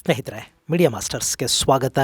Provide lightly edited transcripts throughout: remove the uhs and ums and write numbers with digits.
ಸ್ನೇಹಿತರೆ, ಮೀಡಿಯಾ ಮಾಸ್ಟರ್ಸ್ಗೆ ಸ್ವಾಗತ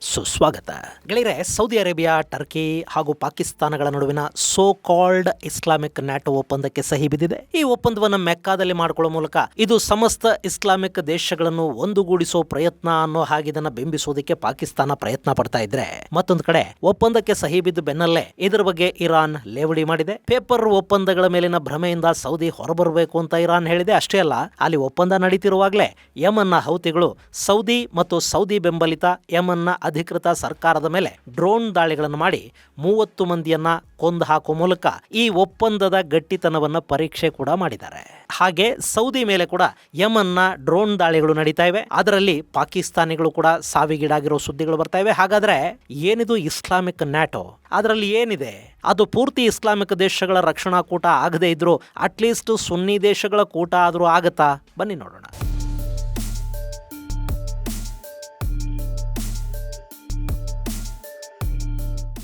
ಸುಸ್ವಾಗತ. ಗೆಳೆಯರೆ, ಸೌದಿ ಅರೇಬಿಯಾ, ಟರ್ಕಿ ಹಾಗೂ ಪಾಕಿಸ್ತಾನಗಳ ನಡುವಿನ ಸೋ ಕಾಲ್ಡ್ ಇಸ್ಲಾಮಿಕ್ ನ್ಯಾಟೋ ಒಪ್ಪಂದಕ್ಕೆ ಸಹಿ ಬಿದ್ದಿದೆ. ಈ ಒಪ್ಪಂದವನ್ನು ಮೆಕ್ಕಾದಲ್ಲಿ ಮಾಡಿಕೊಳ್ಳುವ ಮೂಲಕ ಇದು ಸಮಸ್ತ ಇಸ್ಲಾಮಿಕ್ ದೇಶಗಳನ್ನು ಒಂದುಗೂಡಿಸೋ ಪ್ರಯತ್ನ ಅನ್ನೋ ಹಾಗೆ ಇದನ್ನ ಬಿಂಬಿಸೋದಕ್ಕೆ ಪಾಕಿಸ್ತಾನ ಪ್ರಯತ್ನ ಪಡ್ತಾ ಇದ್ರೆ, ಮತ್ತೊಂದು ಕಡೆ ಒಪ್ಪಂದಕ್ಕೆ ಸಹಿ ಬಿದ್ದ ಬೆನ್ನಲ್ಲೇ ಇದರ ಬಗ್ಗೆ ಇರಾನ್ ಲೇವಡಿ ಮಾಡಿದೆ. ಪೇಪರ್ ಒಪ್ಪಂದಗಳ ಮೇಲಿನ ಭ್ರಮೆಯಿಂದ ಸೌದಿ ಹೊರಬರಬೇಕು ಅಂತ ಇರಾನ್ ಹೇಳಿದೆ. ಅಷ್ಟೇ ಅಲ್ಲ, ಅಲ್ಲಿ ಒಪ್ಪಂದ ನಡೀತಿರುವಾಗಲೇ ಯಮನ್ನ ಹೌತಿಗಳು ಸೌದಿ ಮತ್ತು ಸೌದಿ ಬೆಂಬಲಿತ ಯಮನ್ನ ಅಧಿಕೃತ ಸರ್ಕಾರದ ಮೇಲೆ ಡ್ರೋನ್ ದಾಳಿಗಳನ್ನು ಮಾಡಿ 30 ಮಂದಿಯನ್ನ ಕೊಂದು ಹಾಕುವ ಮೂಲಕ ಈ ಒಪ್ಪಂದದ ಗಟ್ಟಿತನವನ್ನ ಪರೀಕ್ಷೆ ಕೂಡ ಮಾಡಿದ್ದಾರೆ. ಹಾಗೆ ಸೌದಿ ಮೇಲೆ ಕೂಡ ಯಮನ್ನ ಡ್ರೋನ್ ದಾಳಿಗಳು ನಡೀತಾ ಇವೆ. ಅದರಲ್ಲಿ ಪಾಕಿಸ್ತಾನಿಗಳು ಕೂಡ ಸಾವಿಗೀಡಾಗಿರೋ ಸುದ್ದಿಗಳು ಬರ್ತಾ ಇವೆ. ಹಾಗಾದ್ರೆ ಏನಿದು ಇಸ್ಲಾಮಿಕ್ ನ್ಯಾಟೋ? ಅದರಲ್ಲಿ ಏನಿದೆ? ಅದು ಪೂರ್ತಿ ಇಸ್ಲಾಮಿಕ್ ದೇಶಗಳ ರಕ್ಷಣಾ ಕೂಟ ಆಗದೇ ಇದ್ರು ಅಟ್ಲೀಸ್ಟ್ ಸುನ್ನಿ ದೇಶಗಳ ಕೂಟ ಆದರೂ ಆಗತ್ತಾ? ಬನ್ನಿ ನೋಡೋಣ.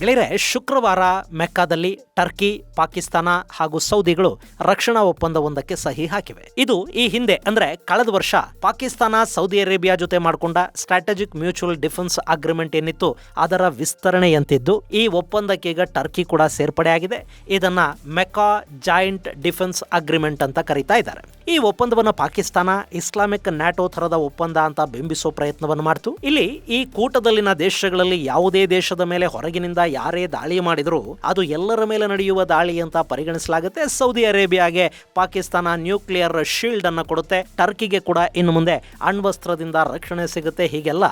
ಗೆಳೆಯರೆ, ಶುಕ್ರವಾರ ಮೆಕ್ಕಾದಲ್ಲಿ ಟರ್ಕಿ, ಪಾಕಿಸ್ತಾನ ಹಾಗೂ ಸೌದಿಗಳು ರಕ್ಷಣಾ ಒಪ್ಪಂದವೊಂದಕ್ಕೆ ಸಹಿ ಹಾಕಿವೆ. ಇದು ಈ ಹಿಂದೆ ಅಂದ್ರೆ ಕಳೆದ ವರ್ಷ ಪಾಕಿಸ್ತಾನ ಸೌದಿ ಅರೇಬಿಯಾ ಜೊತೆ ಮಾಡಿಕೊಂಡ ಸ್ಟ್ರಾಟಜಿಕ್ ಮ್ಯೂಚುವಲ್ ಡಿಫೆನ್ಸ್ ಅಗ್ರಿಮೆಂಟ್ ಏನಿತ್ತು ಅದರ ವಿಸ್ತರಣೆಯಂತಿದ್ದು ಈ ಒಪ್ಪಂದಕ್ಕೆ ಈಗ ಟರ್ಕಿ ಕೂಡ ಸೇರ್ಪಡೆ ಆಗಿದೆ. ಇದನ್ನ ಮೆಕ್ಕಾ ಜಾಯಿಂಟ್ ಡಿಫೆನ್ಸ್ ಅಗ್ರಿಮೆಂಟ್ ಅಂತ ಕರೀತಾ ಇದ್ದಾರೆ. ಈ ಒಪ್ಪಂದವನ್ನ ಪಾಕಿಸ್ತಾನ ಇಸ್ಲಾಮಿಕ್ ನ್ಯಾಟೋ ಥರದ ಒಪ್ಪಂದ ಅಂತ ಬಿಂಬಿಸೋ ಪ್ರಯತ್ನವನ್ನು ಮಾಡ್ತು. ಇಲ್ಲಿ ಈ ಕೂಟದಲ್ಲಿನ ದೇಶಗಳಲ್ಲಿ ಯಾವುದೇ ದೇಶದ ಮೇಲೆ ಹೊರಗಿನಿಂದ ಯಾರೇ ದಾಳಿ ಮಾಡಿದ್ರು ಅದು ಎಲ್ಲರ ಮೇಲೆ ನಡೆಯುವ ದಾಳಿ ಅಂತ ಪರಿಗಣಿಸಲಾಗುತ್ತೆ. ಸೌದಿ ಅರೇಬಿಯಾಗೆ ಪಾಕಿಸ್ತಾನ ನ್ಯೂಕ್ಲಿಯರ್ ಶೀಲ್ಡ್ ಅನ್ನ ಕೊಡುತ್ತೆ. ಟರ್ಕಿಗೆ ಕೂಡ ಇನ್ನು ಮುಂದೆ ಅಣ್ವಸ್ತ್ರದಿಂದ ರಕ್ಷಣೆ ಸಿಗುತ್ತೆ. ಹೀಗೆಲ್ಲ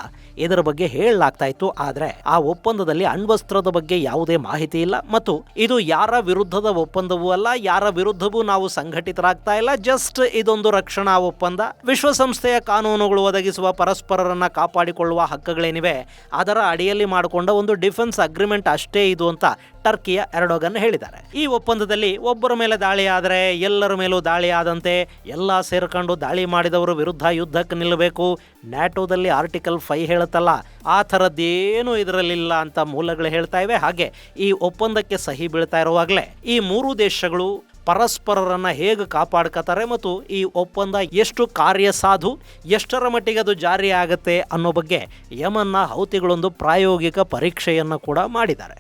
ಇದರ ಬಗ್ಗೆ ಹೇಳಲಾಗ್ತಾ ಇತ್ತು. ಆದ್ರೆ ಆ ಒಪ್ಪಂದದಲ್ಲಿ ಅಣ್ವಸ್ತ್ರದ ಬಗ್ಗೆ ಯಾವುದೇ ಮಾಹಿತಿ ಇಲ್ಲ ಮತ್ತು ಇದು ಯಾರ ವಿರುದ್ಧದ ಒಪ್ಪಂದವೂ ಅಲ್ಲ, ಯಾರ ವಿರುದ್ಧವೂ ನಾವು ಸಂಘಟಿತರಾಗ್ತಾ ಇಲ್ಲ. ಜಸ್ಟ್ ಇದೊಂದು ರಕ್ಷಣಾ ಒಪ್ಪಂದ. ವಿಶ್ವಸಂಸ್ಥೆಯ ಕಾನೂನುಗಳು ಒದಗಿಸುವ ಪರಸ್ಪರರನ್ನ ಕಾಪಾಡಿಕೊಳ್ಳುವ ಹಕ್ಕುಗಳೇನಿವೆ ಅದರ ಅಡಿಯಲ್ಲಿ ಮಾಡಿಕೊಂಡ ಒಂದು ಡಿಫೆನ್ಸ್ ಅಗ್ರಿಮೆಂಟ್ ಅಷ್ಟೇ ಇದು ಅಂತ ಟರ್ಕಿಯ ಎರ್ಡೋಗನ್ ಹೇಳಿದ್ದಾರೆ. ಈ ಒಪ್ಪಂದದಲ್ಲಿ ಒಬ್ಬರ ಮೇಲೆ ದಾಳಿ ಆದರೆ ಎಲ್ಲರ ಮೇಲೂ ದಾಳಿ ಆದಂತೆ ಎಲ್ಲ ಸೇರ್ಕೊಂಡು ದಾಳಿ ಮಾಡಿದವರು ವಿರುದ್ಧ ಯುದ್ಧಕ್ಕೆ ನಿಲ್ಲಬೇಕು. ನ್ಯಾಟೋದಲ್ಲಿ ಆರ್ಟಿಕಲ್ 5 ಹೇಳುತ್ತಲ್ಲ, ಆ ಥರದ್ದೇನು ಇದರಲ್ಲಿಲ್ಲ ಅಂತ ಮೂಲಗಳು ಹೇಳ್ತಾ ಇವೆ. ಹಾಗೆ ಈ ಒಪ್ಪಂದಕ್ಕೆ ಸಹಿ ಬೀಳ್ತಾ ಇರುವಾಗಲೇ ಈ ಮೂರು ದೇಶಗಳು ಪರಸ್ಪರರನ್ನ ಹೇಗೆ ಕಾಪಾಡ್ಕೋತಾರೆ ಮತ್ತು ಈ ಒಪ್ಪಂದ ಎಷ್ಟು ಕಾರ್ಯಸಾಧು, ಎಷ್ಟರ ಮಟ್ಟಿಗೆ ಅದು ಜಾರಿ ಆಗುತ್ತೆ ಅನ್ನೋ ಬಗ್ಗೆ ಯಮನ್ನ ಹೌತಿಗಳೊಂದು ಪ್ರಾಯೋಗಿಕ ಪರೀಕ್ಷೆಯನ್ನು ಕೂಡ ಮಾಡಿದ್ದಾರೆ.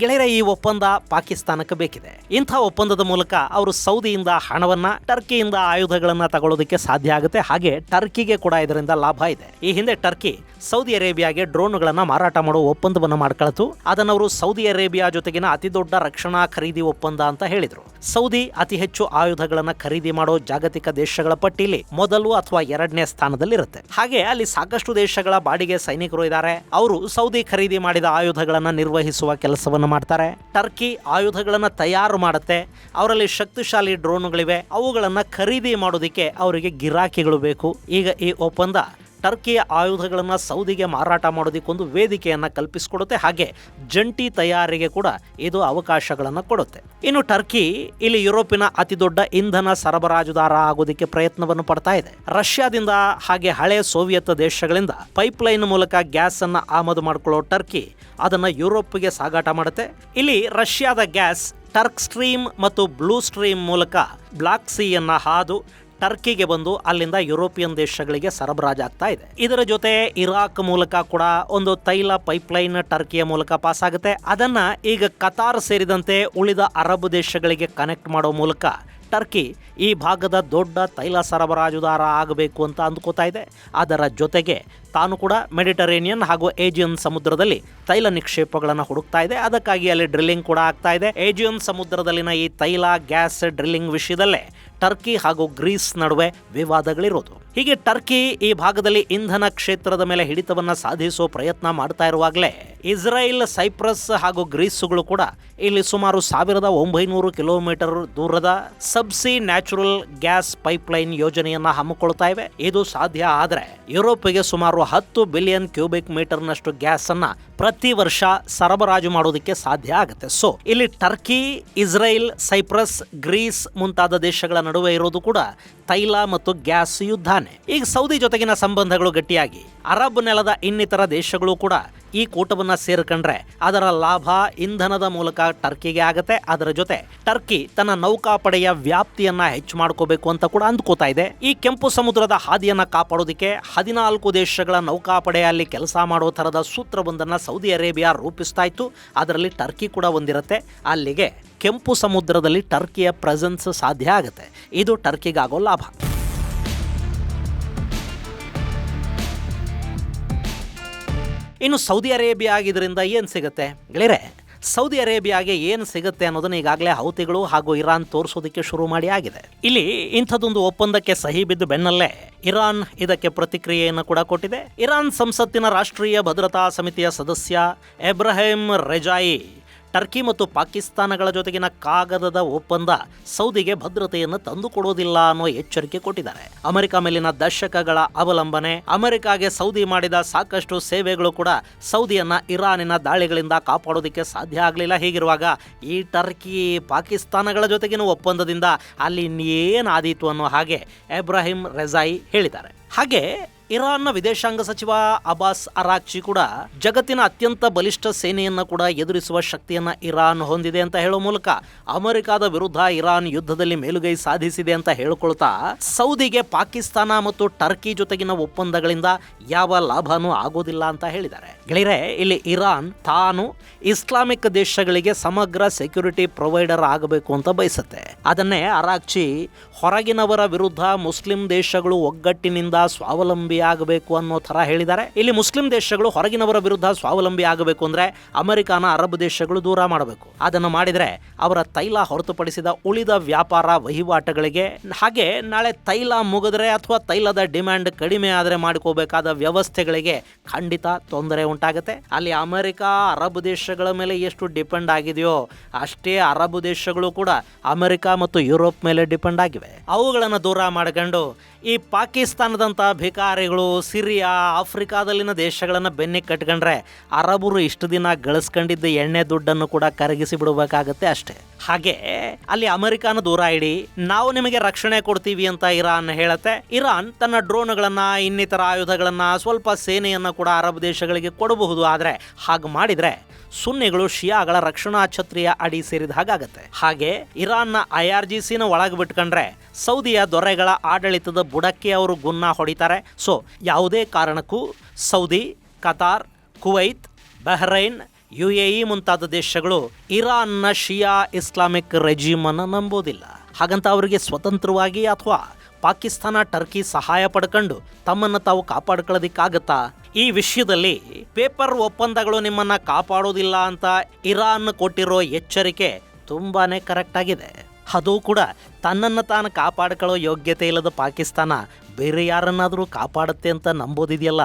ಗೆಳೆಯರ, ಈ ಒಪ್ಪಂದ ಪಾಕಿಸ್ತಾನಕ್ಕೆ ಬೇಕಿದೆ. ಇಂಥ ಒಪ್ಪಂದದ ಮೂಲಕ ಅವರು ಸೌದಿಯಿಂದ ಹಣವನ್ನ, ಟರ್ಕಿಯಿಂದ ಆಯುಧಗಳನ್ನ ತಗೊಳ್ಳೋದಕ್ಕೆ ಸಾಧ್ಯ ಆಗುತ್ತೆ. ಹಾಗೆ ಟರ್ಕಿಗೆ ಕೂಡ ಇದರಿಂದ ಲಾಭ ಇದೆ. ಈ ಹಿಂದೆ ಟರ್ಕಿ ಸೌದಿ ಅರೇಬಿಯಾಗೆ ಡ್ರೋನ್ಗಳನ್ನ ಮಾರಾಟ ಮಾಡುವ ಒಪ್ಪಂದವನ್ನ ಮಾಡ್ಕೊಳ್ತು. ಅದನ್ನವರು ಸೌದಿ ಅರೇಬಿಯಾ ಜೊತೆಗಿನ ಅತಿ ದೊಡ್ಡ ರಕ್ಷಣಾ ಖರೀದಿ ಒಪ್ಪಂದ ಅಂತ ಹೇಳಿದ್ರು. ಸೌದಿ ಅತಿ ಹೆಚ್ಚು ಆಯುಧಗಳನ್ನ ಖರೀದಿ ಮಾಡೋ ಜಾಗತಿಕ ದೇಶಗಳ ಪಟ್ಟಿಲಿ ಮೊದಲು ಅಥವಾ 2ನೇ ಸ್ಥಾನದಲ್ಲಿರುತ್ತೆ. ಹಾಗೆ ಅಲ್ಲಿ ಸಾಕಷ್ಟು ದೇಶಗಳ ಬಾಡಿಗೆ ಸೈನಿಕರು ಇದ್ದಾರೆ. ಅವರು ಸೌದಿ ಖರೀದಿ ಮಾಡಿದ ಆಯುಧಗಳನ್ನ ನಿರ್ವಹಿಸುವ ಕೆಲಸವನ್ನು ಮಾಡ್ತಾರೆ. ಟರ್ಕಿ ಆಯುಧಗಳನ್ನ ತಯಾರು ಮಾಡುತ್ತೆ. ಅವರಲ್ಲಿ ಶಕ್ತಿಶಾಲಿ ಡ್ರೋನ್ಗಳಿವೆ. ಅವುಗಳನ್ನ ಖರೀದಿ ಮಾಡೋದಕ್ಕೆ ಅವರಿಗೆ ಗಿರಾಕಿಗಳು ಬೇಕು. ಈಗ ಈ ಒಪ್ಪಂದ ಟರ್ಕಿಯ ಆಯುಧಗಳನ್ನು ಸೌದಿಗೆ ಮಾರಾಟ ಮಾಡೋದಕ್ಕೊಂದು ವೇದಿಕೆಯನ್ನು ಕಲ್ಪಿಸಿಕೊಡುತ್ತೆ. ಹಾಗೆ ಜಂಟಿ ತಯಾರಿಗೆ ಕೂಡ ಇದು ಅವಕಾಶಗಳನ್ನು ಕೊಡುತ್ತೆ. ಇನ್ನು ಟರ್ಕಿ ಇಲ್ಲಿ ಯುರೋಪಿನ ಅತಿ ದೊಡ್ಡ ಇಂಧನ ಸರಬರಾಜುದಾರ ಆಗೋದಕ್ಕೆ ಪ್ರಯತ್ನವನ್ನು ಪಡ್ತಾ ಇದೆ. ರಷ್ಯಾದಿಂದ ಹಾಗೆ ಹಳೆ ಸೋವಿಯತ್ ದೇಶಗಳಿಂದ ಪೈಪ್ಲೈನ್ ಮೂಲಕ ಗ್ಯಾಸ್ ಅನ್ನ ಆಮದು ಮಾಡಿಕೊಳ್ಳೋ ಟರ್ಕಿ ಅದನ್ನ ಯುರೋಪ್ಗೆ ಸಾಗಾಟ ಮಾಡುತ್ತೆ. ಇಲ್ಲಿ ರಷ್ಯಾದ ಗ್ಯಾಸ್ ಟರ್ಕ್ ಸ್ಟ್ರೀಮ್ ಮತ್ತು ಬ್ಲೂ ಸ್ಟ್ರೀಮ್ ಮೂಲಕ ಬ್ಲಾಕ್ ಸೀಯನ್ನ ಹಾದು ಟರ್ಕಿಗೆ ಬಂದು ಅಲ್ಲಿಂದ ಯುರೋಪಿಯನ್ ದೇಶಗಳಿಗೆ ಸರಬರಾಜಾಗ್ತಾ ಇದೆ. ಇದರ ಜೊತೆ ಇರಾಕ್ ಮೂಲಕ ಕೂಡ ಒಂದು ತೈಲ ಪೈಪ್ಲೈನ್ ಟರ್ಕಿಯ ಮೂಲಕ ಪಾಸ್ ಆಗುತ್ತೆ. ಅದನ್ನ ಈಗ ಕತಾರ್ ಸೇರಿದಂತೆ ಉಳಿದ ಅರಬ್ ದೇಶಗಳಿಗೆ ಕನೆಕ್ಟ್ ಮಾಡೋ ಮೂಲಕ ಟರ್ಕಿ ಈ ಭಾಗದ ದೊಡ್ಡ ತೈಲ ಸರಬರಾಜುದಾರ ಆಗಬೇಕು ಅಂತ ಅಂದ್ಕೋತಾ ಇದೆ. ಅದರ ಜೊತೆಗೆ ತಾನು ಕೂಡ ಮೆಡಿಟರೇನಿಯನ್ ಹಾಗೂ ಏಜಿಯನ್ ಸಮುದ್ರದಲ್ಲಿ ತೈಲ ನಿಕ್ಷೇಪಗಳನ್ನು ಹುಡುಕ್ತಾ ಇದೆ. ಅದಕ್ಕಾಗಿ ಅಲ್ಲಿ ಡ್ರಿಲ್ಲಿಂಗ್ ಕೂಡ ಆಗ್ತಾ ಇದೆ. ಏಜಿಯನ್ ಸಮುದ್ರದಲ್ಲಿನ ಈ ತೈಲ ಗ್ಯಾಸ್ ಡ್ರಿಲ್ಲಿಂಗ್ ವಿಷಯದಲ್ಲೇ ಟರ್ಕಿ ಹಾಗೂ ಗ್ರೀಸ್ ನಡುವೆ ವಿವಾದಗಳಿರೋದು. ಹೀಗೆ ಟರ್ಕಿ ಈ ಭಾಗದಲ್ಲಿ ಇಂಧನ ಕ್ಷೇತ್ರದ ಮೇಲೆ ಹಿಡಿತವನ್ನ ಸಾಧಿಸುವ ಪ್ರಯತ್ನ ಮಾಡ್ತಾ ಇರುವಾಗಲೇ ಇಸ್ರೇಲ್, ಸೈಪ್ರಸ್ ಹಾಗೂ ಗ್ರೀಸ್ಗಳು ಕೂಡ ಇಲ್ಲಿ ಸುಮಾರು 1900 ಕಿಲೋಮೀಟರ್ ದೂರದ ಸಬ್ಸಿ ನ್ಯಾಚುರಲ್ ಗ್ಯಾಸ್ ಪೈಪ್ಲೈನ್ ಯೋಜನೆಯನ್ನ ಹಮ್ಮಿಕೊಳ್ತಾ ಇವೆ. ಇದು ಸಾಧ್ಯ ಆದ್ರೆ ಯುರೋಪ್ಗೆ ಸುಮಾರು ಸುಮಾರು 10 ಬಿಲಿಯನ್ ಕ್ಯೂಬಿಕ್ ಮೀಟರ್ನಷ್ಟು ಗ್ಯಾಸ್ ಅನ್ನ ಪ್ರತಿ ವರ್ಷ ಸರಬರಾಜು ಮಾಡೋದಕ್ಕೆ ಸಾಧ್ಯ ಆಗುತ್ತೆ. ಸೊ ಇಲ್ಲಿ ಟರ್ಕಿ, ಇಸ್ರೇಲ್, ಸೈಪ್ರಸ್, ಗ್ರೀಸ್ ಮುಂತಾದ ದೇಶಗಳ ನಡುವೆ ಇರೋದು ಕೂಡ ತೈಲ ಮತ್ತು ಗ್ಯಾಸ್ ಯುದ್ಧನೇ. ಈಗ ಸೌದಿ ಜೊತೆಗಿನ ಸಂಬಂಧಗಳು ಗಟ್ಟಿಯಾಗಿ ಅರಬ್ ನೆಲದ ಇನ್ನಿತರ ದೇಶಗಳು ಕೂಡ ಈ ಕೂಟವನ್ನ ಸೇರ್ಕೊಂಡ್ರೆ ಅದರ ಲಾಭ ಇಂಧನದ ಮೂಲಕ ಟರ್ಕಿಗೆ ಆಗತ್ತೆ. ಅದರ ಜೊತೆ ಟರ್ಕಿ ತನ್ನ ನೌಕಾಪಡೆಯ ವ್ಯಾಪ್ತಿಯನ್ನ ಹೆಚ್ಚು ಮಾಡ್ಕೋಬೇಕು ಅಂತ ಕೂಡ ಅಂದ್ಕೋತಾ ಇದೆ. ಈ ಕೆಂಪು ಸಮುದ್ರದ ಹಾದಿಯನ್ನ ಕಾಪಾಡೋದಕ್ಕೆ 14 ದೇಶಗಳ ನೌಕಾಪಡೆಯಲ್ಲಿ ಕೆಲಸ ಮಾಡೋ ತರದ ಸೂತ್ರವೊಂದನ್ನ ಸೌದಿ ಅರೇಬಿಯಾ ರೂಪಿಸ್ತಾ ಇತ್ತು. ಅದರಲ್ಲಿ ಟರ್ಕಿ ಕೂಡ ಒಂದಿರುತ್ತೆ. ಅಲ್ಲಿಗೆ ಕೆಂಪು ಸಮುದ್ರದಲ್ಲಿ ಟರ್ಕಿಯ ಪ್ರೆಸೆನ್ಸ್ ಸಾಧ್ಯ ಆಗುತ್ತೆ. ಇದು ಟರ್ಕಿಗಾಗೋ ಲಾಭ. ಇನ್ನು ಸೌದಿ ಅರೇಬಿಯಾ ಇದರಿಂದ ಏನು ಸಿಗುತ್ತೆ ಗೆಳೆಯರೆ? ಸೌದಿ ಅರೇಬಿಯಾಗೆ ಏನು ಸಿಗುತ್ತೆ ಅನ್ನೋದನ್ನ ಈಗಾಗಲೇ ಹೌತಿಗಳು ಹಾಗೂ ಇರಾನ್ ತೋರಿಸೋದಕ್ಕೆ ಶುರು ಮಾಡಿ ಆಗಿದೆ. ಇಲ್ಲಿ ಇಂಥದ್ದೊಂದು ಒಪ್ಪಂದಕ್ಕೆ ಸಹಿ ಬಿದ್ದು ಬೆನ್ನಲ್ಲೇ ಇರಾನ್ ಇದಕ್ಕೆ ಪ್ರತಿಕ್ರಿಯೆಯನ್ನು ಕೂಡ ಕೊಟ್ಟಿದೆ. ಇರಾನ್ ಸಂಸತ್ತಿನ ರಾಷ್ಟ್ರೀಯ ಭದ್ರತಾ ಸಮಿತಿಯ ಸದಸ್ಯ ಎಬ್ರಾಹಿಂ ರೆಜಾಯಿ ಟರ್ಕಿ ಮತ್ತು ಪಾಕಿಸ್ತಾನಗಳ ಜೊತೆಗಿನ ಕಾಗದದ ಒಪ್ಪಂದ ಸೌದಿಗೆ ಭದ್ರತೆಯನ್ನು ತಂದುಕೊಡೋದಿಲ್ಲ ಅನ್ನೋ ಎಚ್ಚರಿಕೆ ಕೊಟ್ಟಿದ್ದಾರೆ. ಅಮೆರಿಕ ಮೇಲಿನ ದಶಕಗಳ ಅವಲಂಬನೆ, ಅಮೆರಿಕಾಗೆ ಸೌದಿ ಮಾಡಿದ ಸಾಕಷ್ಟು ಸೇವೆಗಳು ಕೂಡ ಸೌದಿಯನ್ನ ಇರಾನಿನ ದಾಳಿಗಳಿಂದ ಕಾಪಾಡೋದಕ್ಕೆ ಸಾಧ್ಯ ಆಗಲಿಲ್ಲ. ಹೀಗಿರುವಾಗ ಈ ಟರ್ಕಿ ಪಾಕಿಸ್ತಾನಗಳ ಜೊತೆಗಿನ ಒಪ್ಪಂದದಿಂದ ಅಲ್ಲಿ ಏನಾದೀತು ಅನ್ನೋ ಹಾಗೆ ಎಬ್ರಾಹಿಂ ರೆಜಾಯಿ ಹೇಳಿದ್ದಾರೆ. ಹಾಗೆ ಇರಾನ್ನ ವಿದೇಶಾಂಗ ಸಚಿವ ಅಬ್ಬಾಸ್ ಅರಾಕ್ಚಿ ಕೂಡ ಜಗತ್ತಿನ ಅತ್ಯಂತ ಬಲಿಷ್ಠ ಸೇನೆಯನ್ನು ಕೂಡ ಎದುರಿಸುವ ಶಕ್ತಿಯನ್ನ ಇರಾನ್ ಹೊಂದಿದೆ ಅಂತ ಹೇಳೋ ಮೂಲಕ ಅಮೆರಿಕದ ವಿರುದ್ಧ ಇರಾನ್ ಯುದ್ಧದಲ್ಲಿ ಮೇಲುಗೈ ಸಾಧಿಸಿದೆ ಅಂತ ಹೇಳಿಕೊಳ್ತಾ ಸೌದಿಗೆ ಪಾಕಿಸ್ತಾನ ಮತ್ತು ಟರ್ಕಿ ಜೊತೆಗಿನ ಒಪ್ಪಂದಗಳಿಂದ ಯಾವ ಲಾಭನೂ ಆಗೋದಿಲ್ಲ ಅಂತ ಹೇಳಿದ್ದಾರೆ. ಗೆಳೆಯರೆ, ಇಲ್ಲಿ ಇರಾನ್ ತಾನು ಇಸ್ಲಾಮಿಕ್ ದೇಶಗಳಿಗೆ ಸಮಗ್ರ ಸೆಕ್ಯೂರಿಟಿ ಪ್ರೊವೈಡರ್ ಆಗಬೇಕು ಅಂತ ಬಯಸುತ್ತೆ. ಅದನ್ನೇ ಅರಾಕ್ಚಿ ಹೊರಗಿನವರ ವಿರುದ್ಧ ಮುಸ್ಲಿಂ ದೇಶಗಳು ಒಗ್ಗಟ್ಟಿನಿಂದ ಸ್ವಾವಲಂಬಿ ಆಗಬೇಕು ಅನ್ನೋ ತರ ಹೇಳಿದ್ದಾರೆ. ಇಲ್ಲಿ ಮುಸ್ಲಿಂ ದೇಶಗಳು ಹೊರಗಿನವರ ವಿರುದ್ಧ ಸ್ವಾವಲಂಬಿ ಆಗಬೇಕು ಅಂದ್ರೆ ಅಮೆರಿಕನ ಅರಬ್ ದೇಶಗಳು ದೂರ ಮಾಡಬೇಕು. ಅದನ್ನು ಮಾಡಿದ್ರೆ ಅವರ ತೈಲ ಹೊರತುಪಡಿಸಿದ ಉಳಿದ ವ್ಯಾಪಾರ ವಹಿವಾಟುಗಳಿಗೆ, ಹಾಗೆ ನಾಳೆ ತೈಲ ಮುಗಿದ್ರೆ ಅಥವಾ ತೈಲದ ಡಿಮ್ಯಾಂಡ್ ಕಡಿಮೆ ಆದರೆ ಮಾಡ್ಕೋಬೇಕಾದ ವ್ಯವಸ್ಥೆಗಳಿಗೆ ಖಂಡಿತ ತೊಂದರೆ ಉಂಟಾಗುತ್ತೆ. ಅಲ್ಲಿ ಅಮೆರಿಕ ಅರಬ್ ದೇಶಗಳ ಮೇಲೆ ಎಷ್ಟು ಡಿಪೆಂಡ್ ಆಗಿದೆಯೋ ಅಷ್ಟೇ ಅರಬ್ ದೇಶಗಳು ಕೂಡ ಅಮೆರಿಕ ಮತ್ತು ಯುರೋಪ್ ಮೇಲೆ ಡಿಪೆಂಡ್ ಆಗಿವೆ. ಅವುಗಳನ್ನು ದೂರ ಮಾಡ್ಕೊಂಡು ಈ ಪಾಕಿಸ್ತಾನದಂಥ ಭಿಕಾರಿಗಳು, ಸಿರಿಯಾ, ಆಫ್ರಿಕಾದಲ್ಲಿನ ದೇಶಗಳನ್ನು ಬೆನ್ನಿಗೆ ಕಟ್ಕೊಂಡ್ರೆ ಅರಬರು ಇಷ್ಟು ದಿನ ಗಳಿಸ್ಕೊಂಡಿದ್ದ ಎಣ್ಣೆ ದುಡ್ಡನ್ನು ಕೂಡ ಕರಗಿಸಿ ಬಿಡಬೇಕಾಗತ್ತೆ ಅಷ್ಟೇ. ಹಾಗೆ ಅಲ್ಲಿ ಅಮೆರಿಕಾನ ದೂರ ಇಡಿ, ನಾವು ನಿಮಗೆ ರಕ್ಷಣೆ ಕೊಡ್ತೀವಿ ಅಂತ ಇರಾನ್ ಹೇಳುತ್ತೆ. ಇರಾನ್ ತನ್ನ ಡ್ರೋನ್ಗಳನ್ನ, ಇನ್ನಿತರ ಆಯುಧಗಳನ್ನ, ಸ್ವಲ್ಪ ಸೇನೆಯನ್ನ ಕೂಡ ಅರಬ್ ದೇಶಗಳಿಗೆ ಕೊಡಬಹುದು. ಆದ್ರೆ ಹಾಗೆ ಮಾಡಿದ್ರೆ ಸುನ್ನಿಗಳು ಶಿಯಾಗಳ ರಕ್ಷಣಾ ಛತ್ರಿಯ ಅಡಿ ಸೇರಿದ ಹಾಗಾಗತ್ತೆ. ಹಾಗೆ ಇರಾನ್ನ IRGCನ ಒಳಗೆ ಬಿಟ್ಕೊಂಡ್ರೆ ಸೌದಿಯ ದೊರೆಗಳ ಆಡಳಿತದ ಬುಡಕ್ಕೆ ಅವರು ಗುನ್ನ ಹೊಡಿತಾರೆ. ಸೊ ಯಾವುದೇ ಕಾರಣಕ್ಕೂ Saudi, Qatar, Kuwait, Bahrain, UAE ಮುಂತಾದ ದೇಶಗಳು ಇರಾನ್ನ ಶಿಯಾ ಇಸ್ಲಾಮಿಕ್ ರೆಜಿಮ್ ಅನ್ನು ನಂಬೋದಿಲ್ಲ. ಹಾಗಂತ ಅವರಿಗೆ ಸ್ವತಂತ್ರವಾಗಿ ಅಥವಾ ಪಾಕಿಸ್ತಾನ, ಟರ್ಕಿ ಸಹಾಯ ಪಡ್ಕೊಂಡು ತಮ್ಮನ್ನು ತಾವು ಕಾಪಾಡ್ಕೊಳ್ಳೋದಿಕ್ಕಾಗತ್ತಾ? ಈ ವಿಷಯದಲ್ಲಿ ಪೇಪರ್ ಒಪ್ಪಂದಗಳು ನಿಮ್ಮನ್ನ ಕಾಪಾಡೋದಿಲ್ಲ ಅಂತ ಇರಾನ್ ಕೊಟ್ಟಿರೋ ಎಚ್ಚರಿಕೆ ತುಂಬಾನೇ ಕರೆಕ್ಟ್ ಆಗಿದೆ. ಅದು ಕೂಡ ತನ್ನನ್ನು ತಾನು ಕಾಪಾಡ್ಕೊಳ್ಳೋ ಯೋಗ್ಯತೆ ಇಲ್ಲದ ಪಾಕಿಸ್ತಾನ ಬೇರೆ ಯಾರನ್ನಾದರೂ ಕಾಪಾಡುತ್ತೆ ಅಂತ ನಂಬೋದಿದೆಯಲ್ಲ,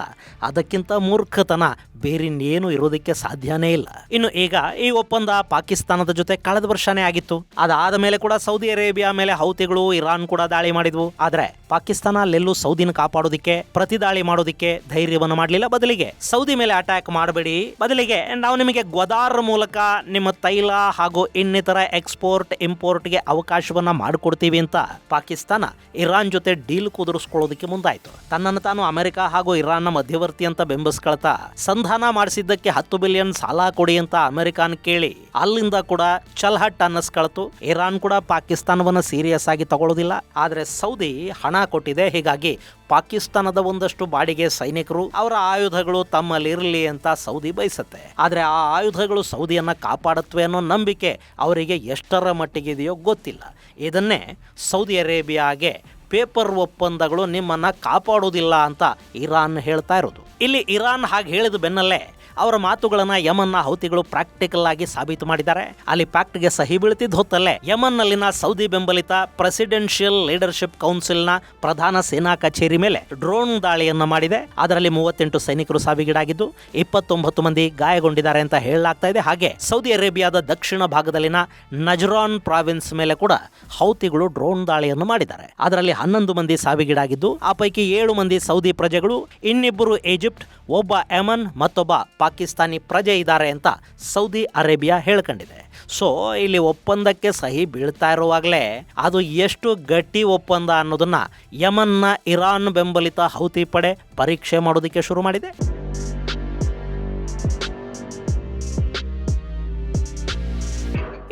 ಅದಕ್ಕಿಂತ ಮೂರ್ಖತನ ಬೇರಿನ್ನೇನು ಇರೋದಕ್ಕೆ ಸಾಧ್ಯನೇ ಇಲ್ಲ. ಇನ್ನು ಈಗ ಈ ಒಪ್ಪಂದ ಪಾಕಿಸ್ತಾನದ ಜೊತೆ ಕಳೆದ ವರ್ಷನೇ ಆಗಿತ್ತು. ಅದಾದ ಮೇಲೆ ಕೂಡ ಸೌದಿ ಅರೇಬಿಯಾ ಮೇಲೆ ಹೌತಿಗಳು, ಇರಾನ್ ಕೂಡ ದಾಳಿ ಮಾಡಿದ್ವು. ಆದ್ರೆ ಪಾಕಿಸ್ತಾನ ಅಲ್ಲೆಲ್ಲೂ ಸೌದಿನ ಕಾಪಾಡೋದಿಕ್ಕೆ, ಪ್ರತಿ ದಾಳಿ ಮಾಡೋದಿಕ್ಕೆ ಧೈರ್ಯವನ್ನು ಮಾಡಲಿಲ್ಲ. ಬದಲಿಗೆ ಸೌದಿ ಮೇಲೆ ಅಟ್ಯಾಕ್ ಮಾಡಬೇಡಿ, ಬದಲಿಗೆ ನಾವು ನಿಮಗೆ ಗ್ವದಾರ್ ಮೂಲಕ ನಿಮ್ಮ ತೈಲ ಹಾಗೂ ಇನ್ನಿತರ ಎಕ್ಸ್ಪೋರ್ಟ್ ಇಂಪೋರ್ಟ್ಗೆ ಅವಕಾಶವನ್ನ ಮಾಡಿಕೊಡ್ತೀವಿ ಅಂತ ಪಾಕಿಸ್ತಾನ ಇರಾನ್ ಜೊತೆ ಡೀಲ್ ಕುದುರಿಸ್ಕೊಳ್ಳೋದಕ್ಕೆ ಮುಂದಾಯ್ತು. ತನ್ನನ್ನು ತಾನು ಅಮೆರಿಕ ಹಾಗೂ ಇರಾನ್ನ ಮಧ್ಯವರ್ತಿ ಅಂತ ಬೆಂಬಲಿಸ್ಕೊಳ್ತಾ ಸಂಧಾನ ಮಾಡಿಸಿದ್ದಕ್ಕೆ 10 ಬಿಲಿಯನ್ ಸಾಲ ಕೊಡಿ ಅಂತ ಅಮೆರಿಕಾನ್ ಕೇಳಿ ಅಲ್ಲಿಂದ ಕೂಡ ಚಲ್ಹಟ್ ಅನ್ನಿಸ್ಕೊಳ್ತು. ಇರಾನ್ ಕೂಡ ಪಾಕಿಸ್ತಾನವನ್ನ ಸೀರಿಯಸ್ ಆಗಿ ತಗೊಳ್ಳೋದಿಲ್ಲ. ಆದ್ರೆ ಸೌದಿ ಹಣ ಕೊಟ್ಟಿದೆ. ಹೀಗಾಗಿ ಪಾಕಿಸ್ತಾನದ ಒಂದಷ್ಟು ಬಾಡಿಗೆ ಸೈನಿಕರು, ಅವರ ಆಯುಧಗಳು ತಮ್ಮಲ್ಲಿ ಇರಲಿ ಅಂತ ಸೌದಿ ಬಯಸುತ್ತೆ. ಆದ್ರೆ ಆ ಆಯುಧಗಳು ಸೌದಿಯನ್ನ ಕಾಪಾಡುತ್ತವೆ ಅನ್ನೋ ನಂಬಿಕೆ ಅವರಿಗೆ ಎಷ್ಟರ ಮಟ್ಟಿಗಿದೆಯೋ ಗೊತ್ತಿಲ್ಲ. ಇದನ್ನೇ ಸೌದಿ ಅರೇಬಿಯಾಗೆ ಪೇಪರ್ ಒಪ್ಪಂದಗಳು ನಿಮ್ಮನ್ನ ಕಾಪಾಡೋದಿಲ್ಲ ಅಂತ ಇರಾನ್ ಹೇಳ್ತಾ ಇರೋದು. ಇಲ್ಲಿ ಇರಾನ್ ಹಾಗೆ ಹೇಳಿದ ಬೆನ್ನಲ್ಲೇ ಅವರ ಮಾತುಗಳನ್ನ ಯಮನ್ನ ಹೌತಿಗಳು ಪ್ರಾಕ್ಟಿಕಲ್ ಆಗಿ ಸಾಬೀತು ಮಾಡಿದ್ದಾರೆ. ಅಲ್ಲಿ ಪ್ಯಾಕ್ಟ್ಗೆ ಸಹಿ ಬೀಳ್ತಿದ್ದ ಹೊತ್ತಲ್ಲೇ ಯಮನ್ನಲ್ಲಿನ ಸೌದಿ ಬೆಂಬಲಿತ ಪ್ರೆಸಿಡೆನ್ಷಿಯಲ್ ಲೀಡರ್ಶಿಪ್ ಕೌನ್ಸಿಲ್ನ ಪ್ರಧಾನ ಸೇನಾ ಕಚೇರಿ ಮೇಲೆ ಡ್ರೋನ್ ದಾಳಿಯನ್ನ ಮಾಡಿದೆ. ಅದರಲ್ಲಿ 38 ಸೈನಿಕರು ಸಾವಿಗೀಡಾಗಿದ್ದು 29 ಮಂದಿ ಗಾಯಗೊಂಡಿದ್ದಾರೆ ಅಂತ ಹೇಳಲಾಗ್ತಾ ಇದೆ. ಹಾಗೆ ಸೌದಿ ಅರೇಬಿಯಾದ ದಕ್ಷಿಣ ಭಾಗದಲ್ಲಿನ ನಜ್ರಾನ್ ಪ್ರಾವಿನ್ಸ್ ಮೇಲೆ ಕೂಡ ಹೌತಿಗಳು ಡ್ರೋನ್ ದಾಳಿಯನ್ನು ಮಾಡಿದ್ದಾರೆ. ಅದರಲ್ಲಿ 11 ಮಂದಿ ಸಾವಿಗೀಡಾಗಿದ್ದು ಆ ಪೈಕಿ 7 ಮಂದಿ ಸೌದಿ ಪ್ರಜೆಗಳು, ಇನ್ನಿಬ್ಬರು ಈಜಿಪ್ಟ್, ಒಬ್ಬ ಯಮನ್ ಮತ್ತೊಬ್ಬ ಪಾಕಿಸ್ತಾನಿ ಪ್ರಜೆ ಇದ್ದಾರೆ ಅಂತ ಸೌದಿ ಅರೇಬಿಯಾ ಹೇಳ್ಕೊಂಡಿದೆ. ಸೊ ಇಲ್ಲಿ ಒಪ್ಪಂದಕ್ಕೆ ಸಹಿ ಬೀಳ್ತಾ ಇರುವಾಗಲೇ ಅದು ಎಷ್ಟು ಗಟ್ಟಿ ಒಪ್ಪಂದ ಅನ್ನೋದನ್ನ ಯಮನ್ನ ಇರಾನ್ ಬೆಂಬಲಿತ ಹೌತಿ ಪಡೆ ಪರೀಕ್ಷೆ ಮಾಡೋದಕ್ಕೆ ಶುರು ಮಾಡಿದೆ.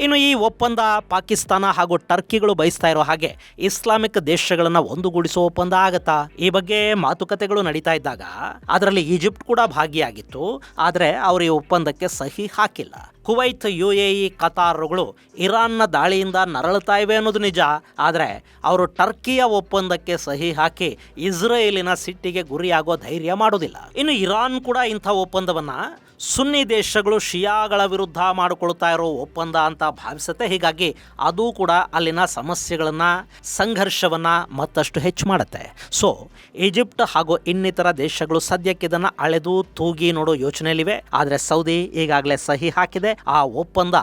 ಇನ್ನು ಈ ಒಪ್ಪಂದ ಪಾಕಿಸ್ತಾನ ಹಾಗೂ ಟರ್ಕಿಗಳು ಬಯಸ್ತಾ ಇರೋ ಹಾಗೆ ಇಸ್ಲಾಮಿಕ್ ದೇಶಗಳನ್ನ ಒಂದುಗೂಡಿಸುವ ಒಪ್ಪಂದ ಆಗತ್ತಾ? ಈ ಬಗ್ಗೆ ಮಾತುಕತೆಗಳು ನಡೀತಾ ಇದ್ದಾಗ ಅದರಲ್ಲಿ ಈಜಿಪ್ಟ್ ಕೂಡ ಭಾಗಿಯಾಗಿತ್ತು. ಆದರೆ ಅವರು ಈ ಒಪ್ಪಂದಕ್ಕೆ ಸಹಿ ಹಾಕಿಲ್ಲ. ಕುವೈತ್, UAE, ಕತಾರ್ಗಳು ಇರಾನ್ನ ದಾಳಿಯಿಂದ ನರಳುತ್ತಾ ಇವೆ ಅನ್ನೋದು ನಿಜ. ಆದರೆ ಅವರು ಟರ್ಕಿಯ ಒಪ್ಪಂದಕ್ಕೆ ಸಹಿ ಹಾಕಿ ಇಸ್ರೇಲಿನ ಸಿಟ್ಟಿಗೆ ಗುರಿಯಾಗೋ ಧೈರ್ಯ ಮಾಡೋದಿಲ್ಲ. ಇನ್ನು ಇರಾನ್ ಕೂಡ ಇಂಥ ಒಪ್ಪಂದವನ್ನ ಸುನ್ನಿ ದೇಶಗಳು ಶಿಯಾಗಳ ವಿರುದ್ಧ ಮಾಡಿಕೊಳ್ತಾ ಇರೋ ಒಪ್ಪಂದ ಅಂತ ಭಾವಿಸುತ್ತೆ. ಹೀಗಾಗಿ ಅದು ಕೂಡ ಅಲ್ಲಿನ ಸಮಸ್ಯೆಗಳನ್ನ, ಸಂಘರ್ಷವನ್ನ ಮತ್ತಷ್ಟು ಹೆಚ್ಚು ಮಾಡುತ್ತೆ. ಸೊ ಈಜಿಪ್ಟ್ ಹಾಗೂ ಇನ್ನಿತರ ದೇಶಗಳು ಸದ್ಯಕ್ಕೆ ಇದನ್ನ ಅಳೆದು ತೂಗಿ ನೋಡೋ ಯೋಚನೆಯಲ್ಲಿವೆ. ಆದರೆ ಸೌದಿ ಈಗಾಗಲೇ ಸಹಿ ಹಾಕಿದೆ. ಆ ಒಪ್ಪಂದ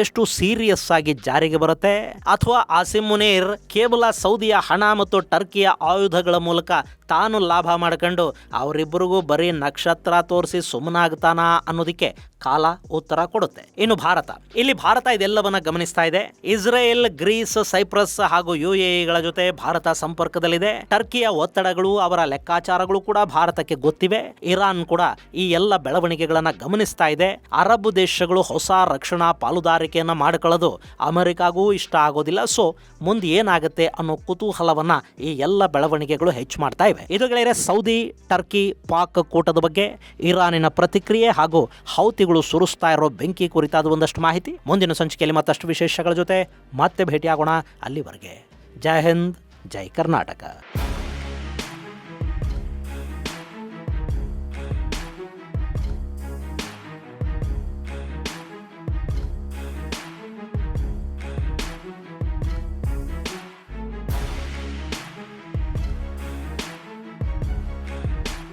ಎಷ್ಟು ಸೀರಿಯಸ್ ಆಗಿ ಜಾರಿಗೆ ಬರುತ್ತೆ, ಅಥವಾ ಆಸಿಮ್ ಮುನೀರ್ ಕೇವಲ ಸೌದಿಯ ಹಣ ಮತ್ತು ಟರ್ಕಿಯ ಆಯುಧಗಳ ಮೂಲಕ ತಾನು ಲಾಭ ಮಾಡ್ಕೊಂಡು ಅವರಿಬ್ಬರಿಗೂ ಬರೀ ನಕ್ಷತ್ರ ತೋರಿಸಿ ಸುಮ್ಮನಾಗ್ತಾನ ಅನ್ನೋದಕ್ಕೆ ಕಾಲ ಉತ್ತರ ಕೊಡುತ್ತೆ. ಇನ್ನು ಭಾರತ ಇದೆಲ್ಲವನ್ನ ಗಮನಿಸ್ತಾ ಇದೆ. ಇಸ್ರೇಲ್, ಗ್ರೀಸ್, ಸೈಪ್ರಸ್ ಹಾಗೂ UAEಗಳ ಜೊತೆ ಭಾರತ ಸಂಪರ್ಕದಲ್ಲಿದೆ. ಟರ್ಕಿಯ ಒತ್ತಡಗಳು, ಅವರ ಲೆಕ್ಕಾಚಾರಗಳು ಕೂಡ ಭಾರತಕ್ಕೆ ಗೊತ್ತಿವೆ. ಇರಾನ್ ಕೂಡ ಈ ಎಲ್ಲ ಬೆಳವಣಿಗೆಗಳನ್ನ ಗಮನಿಸ್ತಾ ಇದೆ. ಅರಬ್ ದೇಶಗಳು ಹೊಸ ರಕ್ಷಣಾ ಪಾಲುದಾರಿಕೆಯನ್ನ ಮಾಡಿಕೊಳ್ಳೋದು ಅಮೆರಿಕಾಗೂ ಇಷ್ಟ ಆಗೋದಿಲ್ಲ. ಸೊ ಮುಂದೆ ಏನಾಗುತ್ತೆ ಅನ್ನೋ ಕುತೂಹಲವನ್ನ ಈ ಎಲ್ಲ ಬೆಳವಣಿಗೆಗಳು ಹೆಚ್ಚು ಮಾಡ್ತಾ ಇವೆ. ಇದು ಗೆಳೆಯರೆ ಸೌದಿ, ಟರ್ಕಿ, ಪಾಕ್ ಕೂಟದ ಬಗ್ಗೆ ಇರಾನಿನ ಪ್ರತಿಕ್ರಿಯೆ ಹಾಗೂ ಹೌತಿಗಳು ಸುರಿಸ್ತಾ ಇರೋ ಬೆಂಕಿ ಕುರಿತಾದ ಒಂದಷ್ಟು ಮಾಹಿತಿ. ಮುಂದಿನ ಸಂಚಿಕೆಯಲ್ಲಿ ಮತ್ತಷ್ಟು ವಿಶೇಷಗಳ ಜೊತೆ ಮತ್ತೆ ಭೇಟಿಯಾಗೋಣ. ಅಲ್ಲಿವರೆಗೆ ಜೈ ಹಿಂದ್, ಜೈ ಕರ್ನಾಟಕ.